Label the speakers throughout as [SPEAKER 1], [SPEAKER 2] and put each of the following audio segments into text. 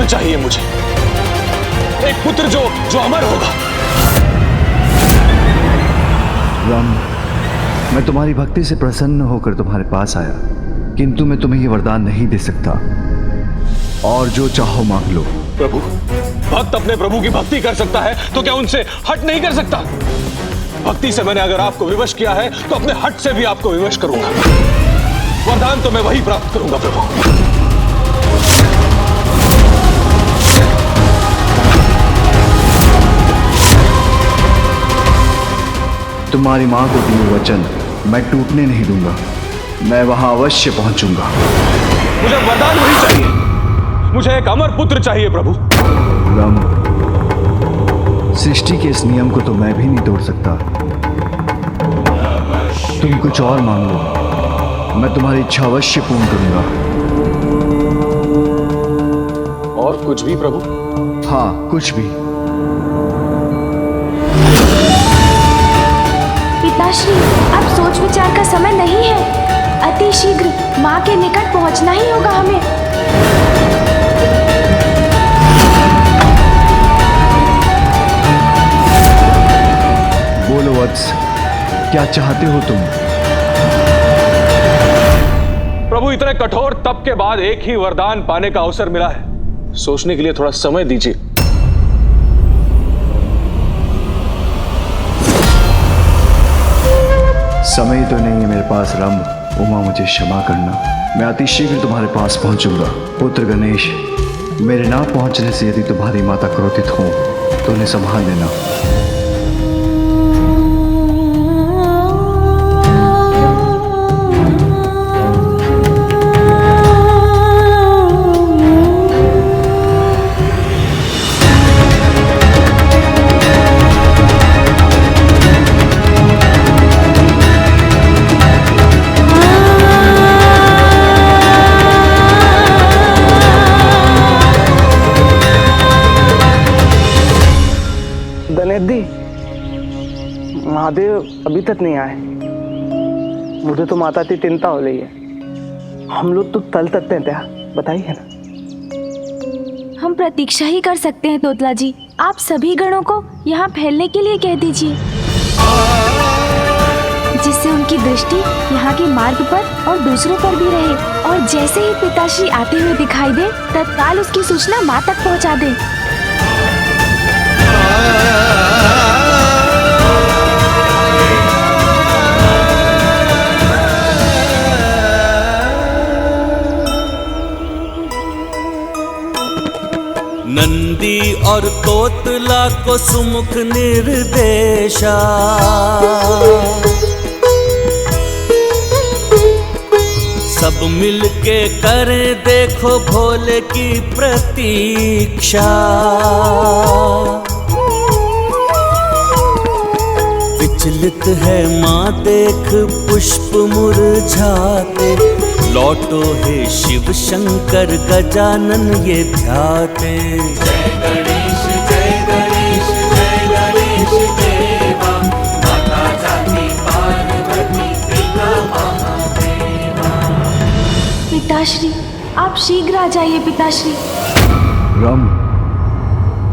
[SPEAKER 1] पुत्र चाहिए मुझे, एक पुत्र जो अमर होगा।
[SPEAKER 2] राम, मैं तुम्हारी भक्ति से प्रसन्न होकर तुम्हारे पास आया, किंतु मैं तुम्हें ये वरदान नहीं दे सकता, और जो चाहो मांग लो।
[SPEAKER 1] प्रभु, भक्त अपने प्रभु की भक्ति कर सकता है तो क्या उनसे हट नहीं कर सकता? भक्ति से मैंने अगर आपको विवश किया है तो अपने हट से भी आपको विवश करूंगा। वरदान तो मैं वही प्राप्त करूंगा प्रभु।
[SPEAKER 2] तुम्हारी मां को दिए वचन मैं टूटने नहीं दूंगा, मैं वहां अवश्य पहुंचूंगा।
[SPEAKER 1] मुझे वरदान वही चाहिए, मुझे एक अमर पुत्र चाहिए प्रभु।
[SPEAKER 2] राम, सृष्टि के इस नियम को तो मैं भी नहीं तोड़ सकता। तुम कुछ और मांग लो, मैं तुम्हारी इच्छा अवश्य पूर्ण करूंगा।
[SPEAKER 1] और कुछ भी प्रभु?
[SPEAKER 2] हाँ, कुछ भी।
[SPEAKER 3] पिताश्री, अब सोच विचार का समय नहीं है, अति शीघ्र माँ के निकट पहुँचना ही होगा हमें।
[SPEAKER 2] बोलो वत्स, क्या चाहते हो तुम?
[SPEAKER 1] प्रभु, इतने कठोर तप के बाद एक ही वरदान पाने का अवसर मिला है, सोचने के लिए थोड़ा समय दीजिए।
[SPEAKER 2] समय तो नहीं है मेरे पास राम। उमा, मुझे क्षमा करना, मैं अति शीघ्र तुम्हारे पास पहुंचूंगा। पुत्र गणेश, मेरे ना पहुंचने से यदि तुम्हारी माता क्रोधित हो तो उन्हें संभाल लेना।
[SPEAKER 4] दनेदी, महादेव अभी तक नहीं आए। मुझे तो माता की चिंता हो रही है। हम लोग तो तल सकते हैं क्या, बताइए ना।
[SPEAKER 3] हम प्रतीक्षा ही कर सकते हैं तोतला जी। आप सभी गणों को यहाँ फैलने के लिए कह दीजिए, जिससे उनकी दृष्टि यहाँ के मार्ग पर और दूसरों पर भी रहे, और जैसे ही पिताश्री आते हुए दिखाई दे तत्काल उसकी सूचना माँ तक पहुँचा दे।
[SPEAKER 5] नंदी और तोतला को सुमुख निर्देशा, सब मिलके करें देखो भोले की प्रतीक्षा। विचलित है माँ देख पुष्प मुरझाते, लौटो हे शिव शंकर गजानन ये ध्याते। जय गणेश जय गणेश जय गणेश देवा, माता जाति पार्वती पिता महादेवा।
[SPEAKER 3] पिताश्री, आप शीघ्र आ जाइए पिताश्री।
[SPEAKER 2] राम,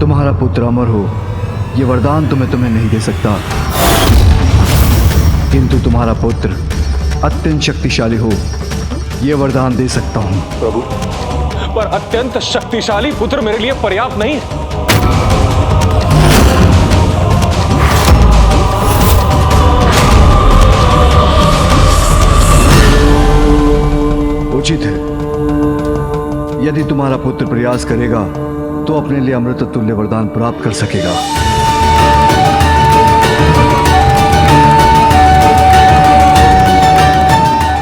[SPEAKER 2] तुम्हारा पुत्र अमर हो, ये वरदान तो मैं तुम्हें नहीं दे सकता, किंतु तुम्हारा पुत्र अत्यंत शक्तिशाली हो, ये वरदान दे सकता हूं।
[SPEAKER 1] प्रभु, पर अत्यंत शक्तिशाली पुत्र मेरे लिए पर्याप्त नहीं है।
[SPEAKER 2] उचित है, यदि तुम्हारा पुत्र प्रयास करेगा तो अपने लिए अमृत तुल्य वरदान प्राप्त कर सकेगा।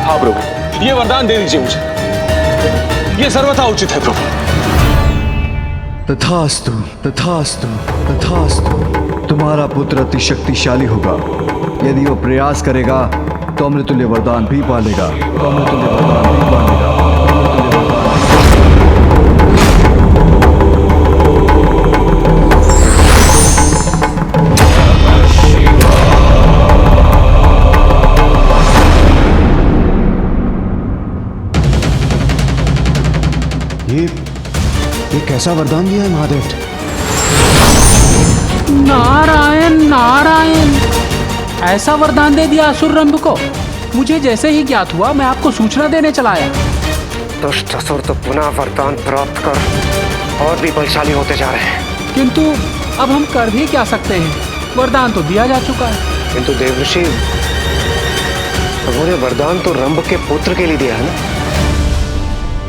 [SPEAKER 1] हाँ प्रभु, ये वरदान दे दीजिए मुझे, ये सर्वथा उचित है प्रभु।
[SPEAKER 2] तथास्तु तथास्तु तथास्तु। तुम्हारा पुत्र अति शक्तिशाली होगा, यदि वो प्रयास करेगा तो अमृतुल्य वरदान भी पालेगा, तो अमृतुल्य वरदान भी पालेगा।
[SPEAKER 6] ये
[SPEAKER 2] ऐसा वरदान दिया है महादेव।
[SPEAKER 6] नारायण नारायण, ऐसा वरदान दे दिया असुर रंभ को। मुझे जैसे ही ज्ञात हुआ मैं आपको सूचना देने चला आया।
[SPEAKER 7] दुष्ट असुर तो पुनः वरदान प्राप्त कर और भी बलशाली होते जा रहे हैं।
[SPEAKER 6] किंतु अब हम कर भी क्या सकते हैं, वरदान तो दिया जा चुका है।
[SPEAKER 7] किंतु देवऋषि, उन्होंने वरदान तो रंभ के पुत्र के लिए दिया है ना,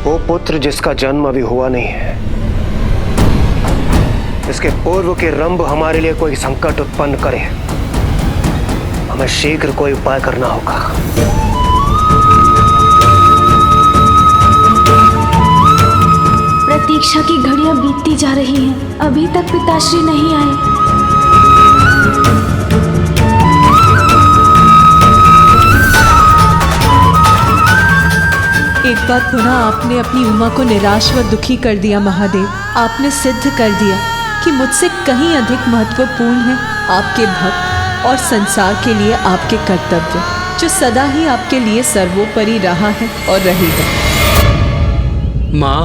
[SPEAKER 7] वो पुत्र जिसका जन्म अभी हुआ नहीं है। इसके पूर्व के रंभ हमारे लिए कोई संकट उत्पन्न करे, हमें शीघ्र कोई उपाय करना होगा।
[SPEAKER 3] प्रतीक्षा की घड़ियां बीतती जा रही हैं, अभी तक पिताश्री नहीं आए।
[SPEAKER 8] एक बार पुनः आपने अपनी उमा को निराश व दुखी कर दिया महादेव। आपने सिद्ध कर दिया कि मुझसे कहीं अधिक महत्वपूर्ण है आपके भक्त और संसार के लिए आपके कर्तव्य, जो सदा ही आपके लिए सर्वोपरि रहा है और रहेगा।
[SPEAKER 6] माँ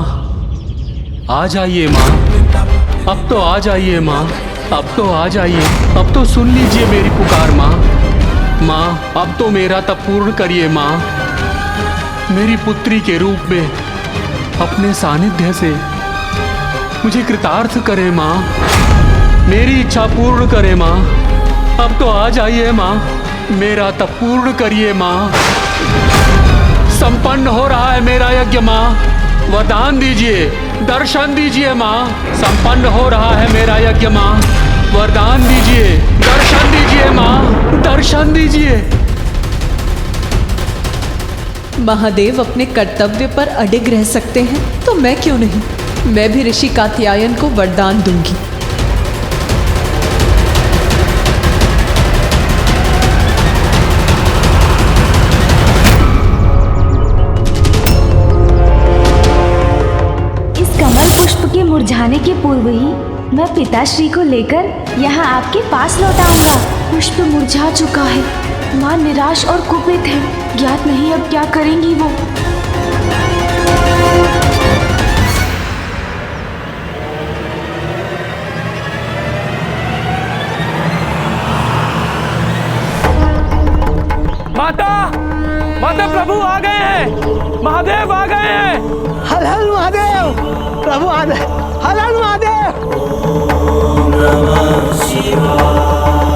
[SPEAKER 6] आ जाइए माँ, अब तो आ जाइए माँ, अब तो आ जाइए, अब तो सुन लीजिए मेरी पुकार माँ। माँ अब तो मेरा तप पूर्ण करिए माँ, मेरी पुत्री के रूप में अपने सानिध्य से मुझे कृतार्थ करे माँ, मेरी इच्छा पूर्ण करे माँ। अब तो आ जाइए माँ, मेरा तप पूर्ण करिए माँ। संपन्न हो रहा है मेरा यज्ञ माँ, वरदान दीजिए, दर्शन दीजिए माँ। संपन्न हो रहा है मेरा यज्ञ माँ, वरदान दीजिए, दर्शन दीजिए माँ, दर्शन दीजिए।
[SPEAKER 8] महादेव अपने कर्तव्य पर अडिग रह सकते हैं तो मैं क्यों नहीं, मैं भी ऋषि कात्यायन को वरदान दूंगी।
[SPEAKER 3] इस कमल पुष्प के मुरझाने के पूर्व ही मैं पिताश्री को लेकर यहाँ आपके पास लौट आऊंगा। पुष्प मुरझा चुका है, माँ निराश और कुपित है, ज्ञात नहीं अब क्या करेंगी वो।
[SPEAKER 4] माता, माता प्रभु आ गए हैं, महादेव आ गए हैं। हर हर महादेव, प्रभु आ गए, हर हर महादेव।
[SPEAKER 5] ओम नमः शिवाय,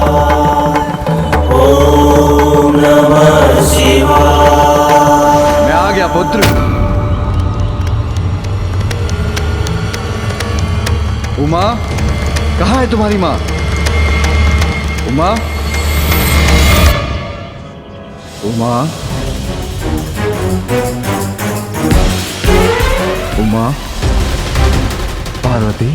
[SPEAKER 5] ओम नमः शिवाय।
[SPEAKER 2] मैं आ गया पुत्र। उमा, कहाँ है तुम्हारी माँ? उमा, उमा, उमा, पार्वती,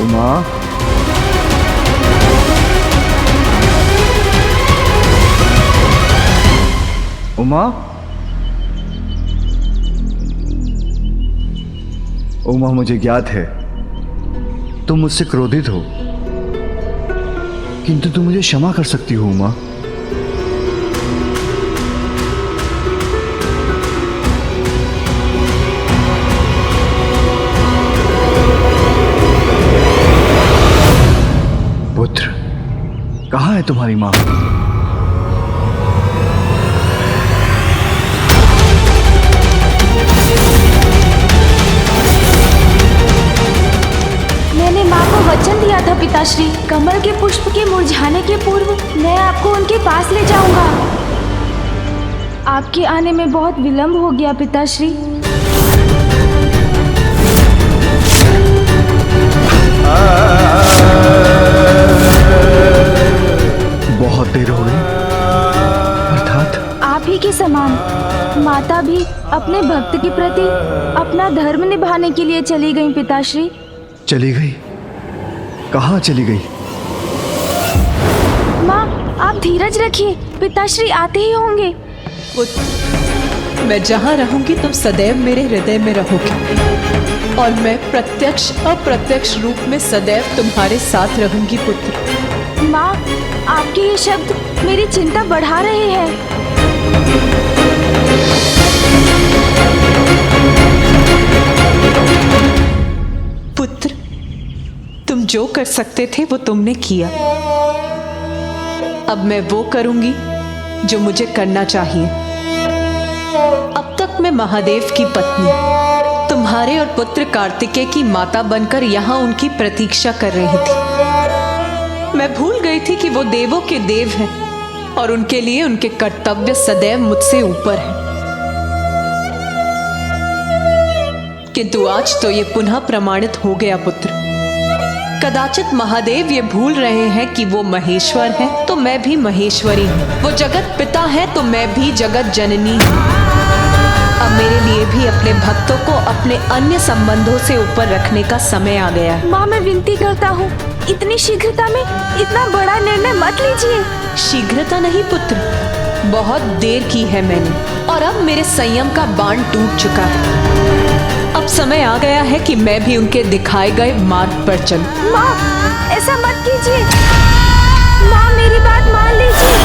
[SPEAKER 2] उमा, उमा, उमा, मुझे ज्ञात है तुम मुझसे क्रोधित हो, किंतु तुम मुझे क्षमा कर सकती हो उमा। पुत्र, कहाँ है तुम्हारी माँ?
[SPEAKER 3] मैंने माँ को वचन दिया था पिताश्री, कमल के पुष्प के मुरझाने के पूर्व मैं आपको उनके पास ले जाऊंगा। आपके आने में बहुत विलंब हो गया पिताश्री।
[SPEAKER 2] बहुत देर हो गई, अर्थात
[SPEAKER 3] आप ही के समान माता भी अपने भक्त के प्रति अपना धर्म निभाने के लिए चली गई पिताश्री।
[SPEAKER 2] चली गई? कहाँ चली गई?
[SPEAKER 3] माँ आप धीरज रखिए, पिताश्री आते ही होंगे।
[SPEAKER 8] पुत्र, मैं जहाँ रहूंगी तुम सदैव मेरे हृदय में रहोगे और मैं प्रत्यक्ष अप्रत्यक्ष रूप में सदैव तुम्हारे साथ रहूंगी पुत्र।
[SPEAKER 3] माँ आपके ये शब्द मेरी चिंता बढ़ा रहे हैं।
[SPEAKER 8] पुत्र, तुम जो कर सकते थे वो तुमने किया। अब मैं वो करूंगी जो मुझे करना चाहिए। अब तक मैं महादेव की पत्नी, तुम्हारे और पुत्र कार्तिकेय की माता बनकर यहाँ उनकी प्रतीक्षा कर रही थी। मैं भूल गई थी कि वो देवों के देव हैं और उनके लिए उनके कर्तव्य सदैव मुझसे ऊपर हैं। किंतु आज तो ये पुनः प्रमाणित हो गया पुत्र। कदाचित महादेव ये भूल रहे हैं कि वो महेश्वर हैं तो मैं भी महेश्वरी हूँ। वो जगत पिता है तो मैं भी जगत जननी हूँ। अब मेरे लिए भी अपने भक्तों को अपने अन्य संबंधों से ऊपर रखने का समय आ गया है।
[SPEAKER 3] माँ, मैं विनती करता हूँ, इतनी शीघ्रता में इतना बड़ा निर्णय मत लीजिए।
[SPEAKER 8] शीघ्रता नहीं पुत्र, बहुत देर की है मैंने और अब मेरे संयम का बाण टूट चुका है। अब समय आ गया है कि मैं भी उनके दिखाए गए मार्ग पर चलूं।
[SPEAKER 3] माँ, ऐसा मत कीजिए। माँ, मेरी बात मान लीजिए।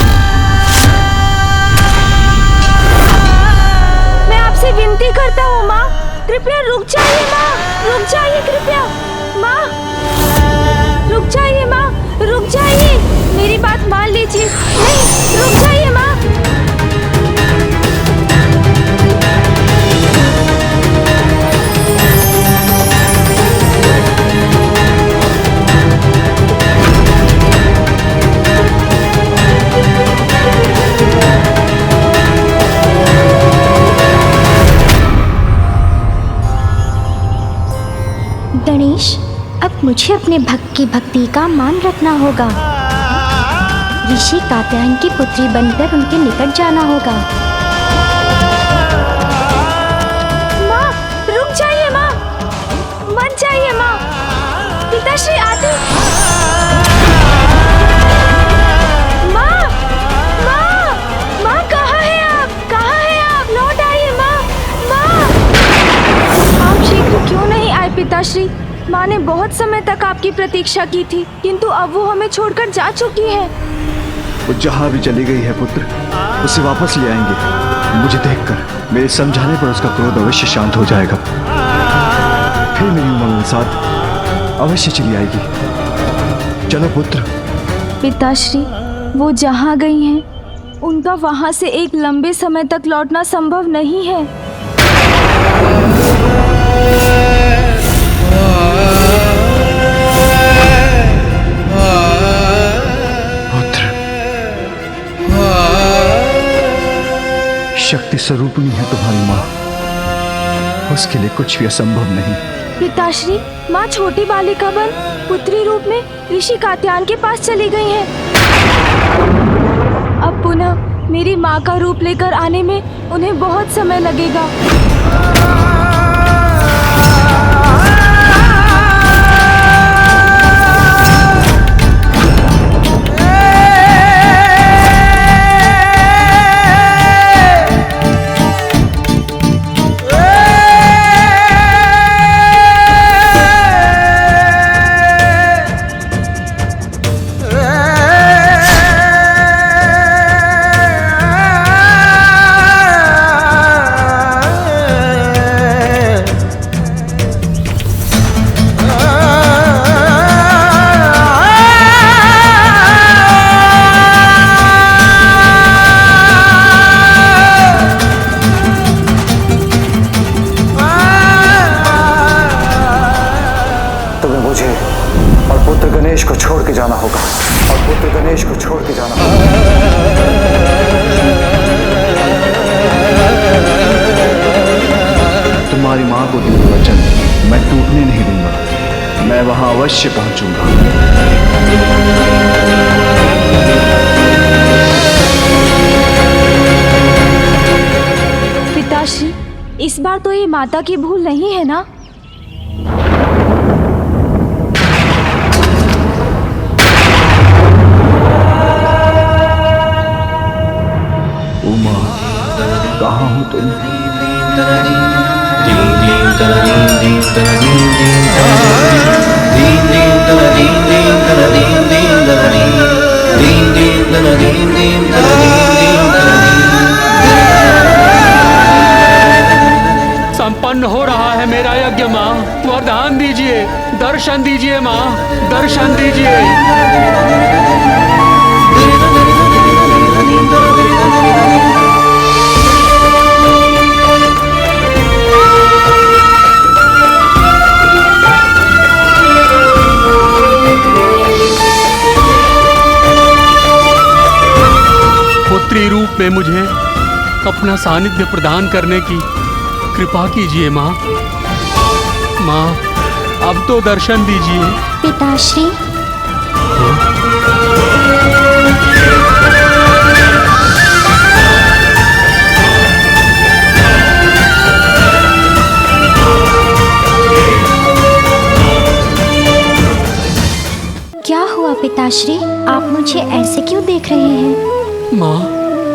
[SPEAKER 3] मैं आपसे विनती करता हूँ माँ, कृपया रुक जाइए माँ, रुक जाइए कृपया। माँ, रुक जाइए माँ, रुक जाइए, मेरी बात मान लीजिए। नहीं, रुक जाइए माँ।
[SPEAKER 9] गणेश, अब मुझे अपने भक्त की भक्ति का मान रखना होगा। ऋषि कात्यायन की पुत्री बनकर उनके निकट जाना होगा।
[SPEAKER 3] माँ, रुक जाइए माँ, मत जाइए माँ। पिताश्री आते। माँ, माँ, माँ, कहाँ है आप? कहाँ है आप? लौट आइए माँ, माँ। आप शीघ्र क्यों नहीं आए पिताश्री? माँ ने बहुत समय तक आपकी प्रतीक्षा की थी, किंतु अब वो हमें छोड़कर जा चुकी है।
[SPEAKER 2] वो जहाँ भी चली गई है पुत्र, उसे वापस ले आएंगे। मुझे देखकर मेरे समझाने पर उसका क्रोध अवश्य शांत हो जाएगा। फिर मेरी उमंग के साथ अवश्य चली आएगी। चलो पुत्र।
[SPEAKER 3] पिताश्री, वो जहाँ गई हैं, उनका वहाँ से एक लंबे समय तक लौटना संभव नहीं है।
[SPEAKER 2] शक्ति स्वरूपिणी है तुम्हारी माँ, उसके लिए कुछ भी असंभव नहीं।
[SPEAKER 3] पिताश्री, माँ छोटी बालिका बन पुत्री रूप में ऋषि कात्यायन के पास चली गई हैं। अब पुनः मेरी माँ का रूप लेकर आने में उन्हें बहुत समय लगेगा।
[SPEAKER 7] गणेश को छोड़ के जाना होगा और पुत्र गणेश को छोड़ के जाना होगा।
[SPEAKER 2] तुम्हारी माँ को दिया वचन मैं टूटने नहीं दूंगा। मैं वहां अवश्य पहुंचूंगा।
[SPEAKER 3] पिताश्री, इस बार तो ये माता की भूल नहीं है ना?
[SPEAKER 2] उमा, कहाँ हो तुम?
[SPEAKER 5] दीन
[SPEAKER 6] दर्शन दीजिए माँ, दर्शन दीजिए। पुत्री रूप में मुझे अपना सानिध्य प्रदान करने की कृपा कीजिए माँ। माँ, अब तो दर्शन दीजिए।
[SPEAKER 9] पिताश्री, क्या हुआ पिताश्री? आप मुझे ऐसे क्यों देख रहे हैं?
[SPEAKER 6] माँ,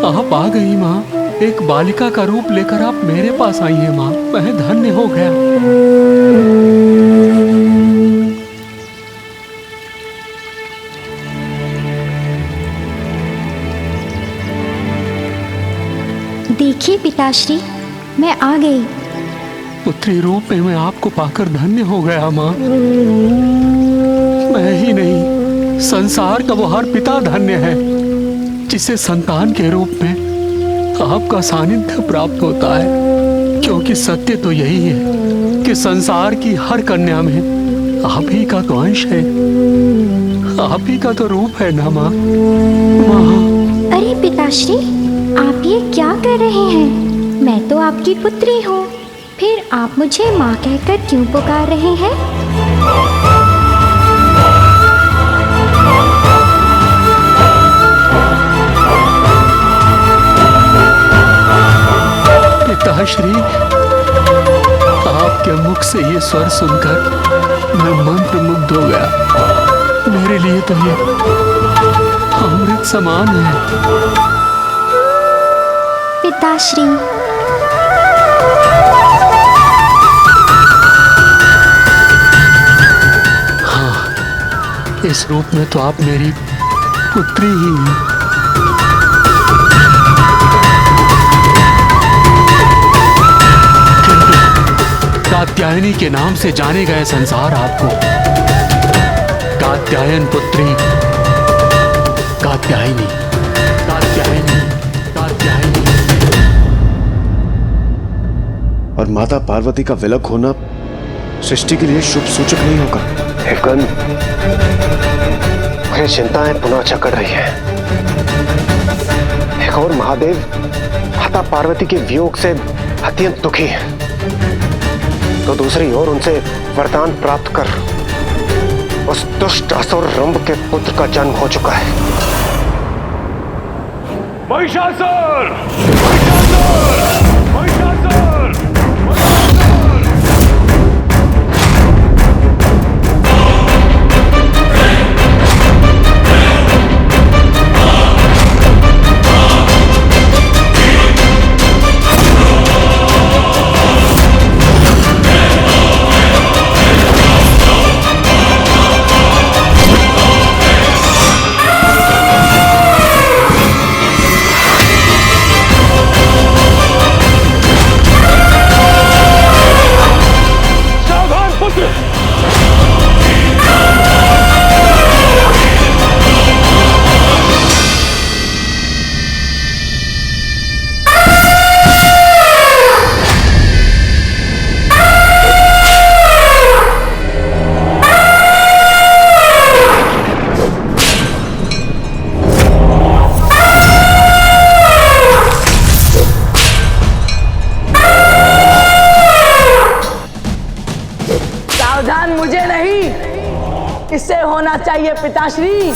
[SPEAKER 6] आप आ गई माँ। एक बालिका का रूप लेकर आप मेरे पास आई हैं माँ। मैं धन्य हो गया।
[SPEAKER 9] देखिए पिताश्री, मैं आ गई।
[SPEAKER 6] पुत्री रूप में मैं आपको पाकर धन्य हो गया माँ। मैं ही नहीं, संसार का वो हर पिता धन्य है जिसे संतान के रूप में आपका सानिध्य प्राप्त होता है। क्योंकि सत्य तो यही है कि संसार की हर कन्या में आप ही का तो अंश है, आप ही का तो रूप है ना माँ। माँ,
[SPEAKER 9] अरे पिताश्री, आप ये क्या कर रहे हैं? मैं तो आपकी पुत्री हूँ, फिर आप मुझे माँ कहकर क्यों पुकार रहे हैं?
[SPEAKER 6] पिताश्री, आपके मुख से ये स्वर सुनकर मैं मंत्र मुग्ध हो गया। मेरे लिए तो ये अमृत समान है।
[SPEAKER 9] पिताश्री,
[SPEAKER 6] हाँ, इस रूप में तो आप मेरी पुत्री ही हैं। कात्यायनी के नाम से जाने गए संसार आपको कात्यायन पुत्री, कात्यायनी, कात्यायनी, कात्यायनी।
[SPEAKER 7] और माता पार्वती का विलग होना सृष्टि के लिए शुभ सूचक नहीं होगा। हेकन, मुझे चिंताएं पुनः चकड़ रही हैं। एक और महादेव माता पार्वती के वियोग से अत्यंत दुखी है, तो दूसरी ओर उनसे वरदान प्राप्त कर उस दुष्ट असुर रंभ के पुत्र का जन्म हो चुका है।
[SPEAKER 1] महिषासुर! महिषासुर! महिषासुर!
[SPEAKER 10] मुझे नहीं, इससे होना चाहिए पिताश्री।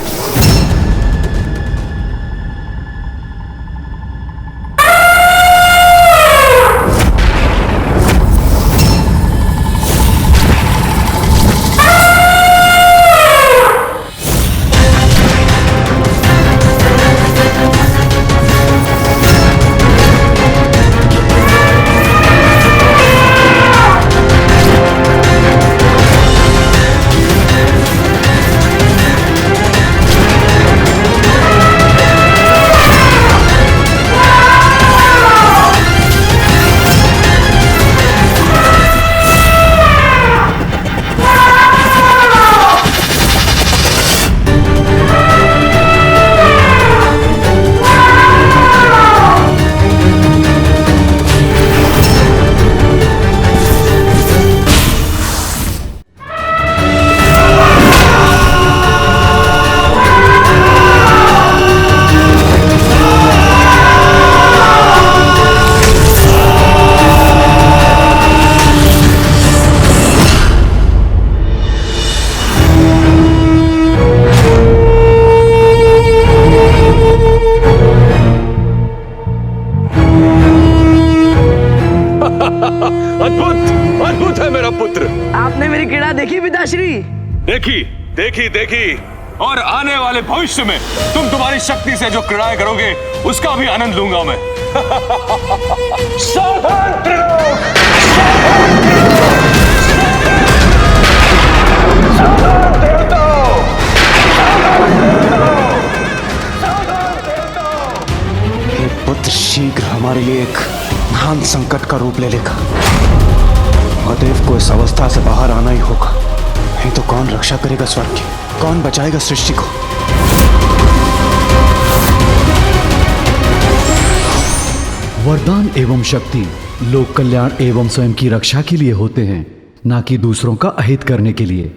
[SPEAKER 1] देखी देखी देखी, और आने वाले भविष्य में तुम तुम्हारी शक्ति से जो क्रीड़ाएं करोगे उसका भी आनंद लूंगा मैं। सावधान त्रिलोक! सावधान देवताओं!
[SPEAKER 7] हे पुत्र, शीघ्र हमारे लिए एक महान संकट का रूप ले लेगा। महादेव को इस अवस्था से बाहर आना ही होगा, नहीं तो कौन रक्षा करेगा स्वर्ग की, कौन बचाएगा सृष्टि को।
[SPEAKER 11] वरदान एवं शक्ति लोक कल्याण एवं स्वयं की रक्षा के लिए होते हैं, ना कि दूसरों का अहित करने के लिए।